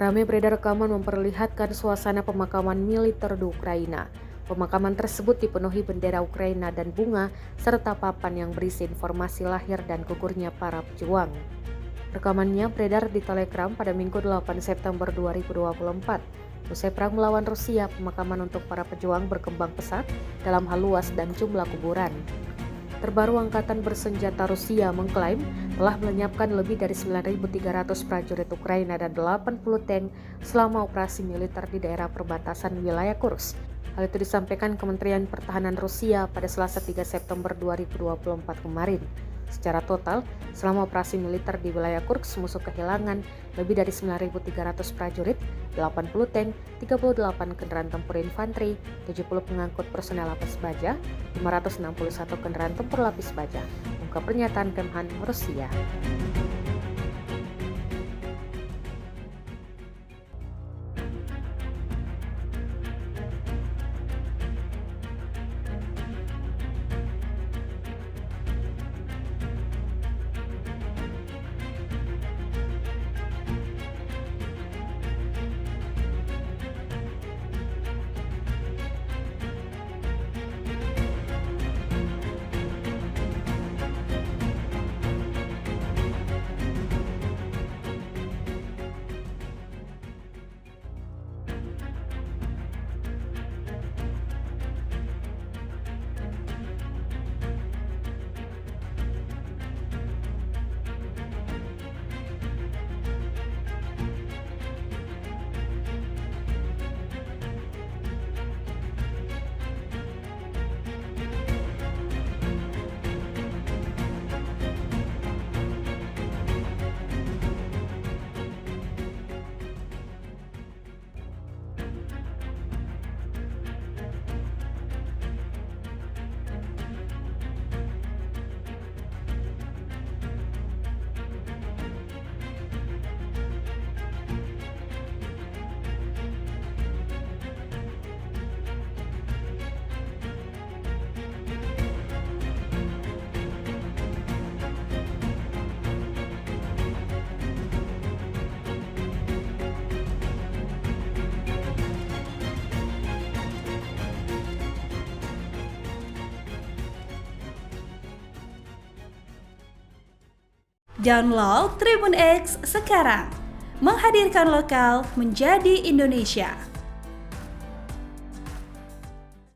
Ramai beredar rekaman memperlihatkan suasana pemakaman militer di Ukraina. Pemakaman tersebut dipenuhi bendera Ukraina dan bunga, serta papan yang berisi informasi lahir dan gugurnya para pejuang. Rekamannya beredar di Telegram pada Minggu 8 September 2024. Usai perang melawan Rusia, pemakaman untuk para pejuang berkembang pesat dalam hal luas dan jumlah kuburan. Terbaru, Angkatan Bersenjata Rusia mengklaim telah melenyapkan lebih dari 9.300 prajurit Ukraina dan 80 tank selama operasi militer di daerah perbatasan wilayah Kursk. Hal itu disampaikan Kementerian Pertahanan Rusia pada Selasa 3 September 2024 kemarin. Secara total, selama operasi militer di wilayah Kursk, musuh kehilangan lebih dari 9.300 prajurit, 80 tank, 38 kendaraan tempur infanteri, 70 pengangkut personel lapis baja, 561 kendaraan tempur lapis baja, ungkap pernyataan Kemhan Rusia. Download Tribun X sekarang, menghadirkan lokal menjadi Indonesia.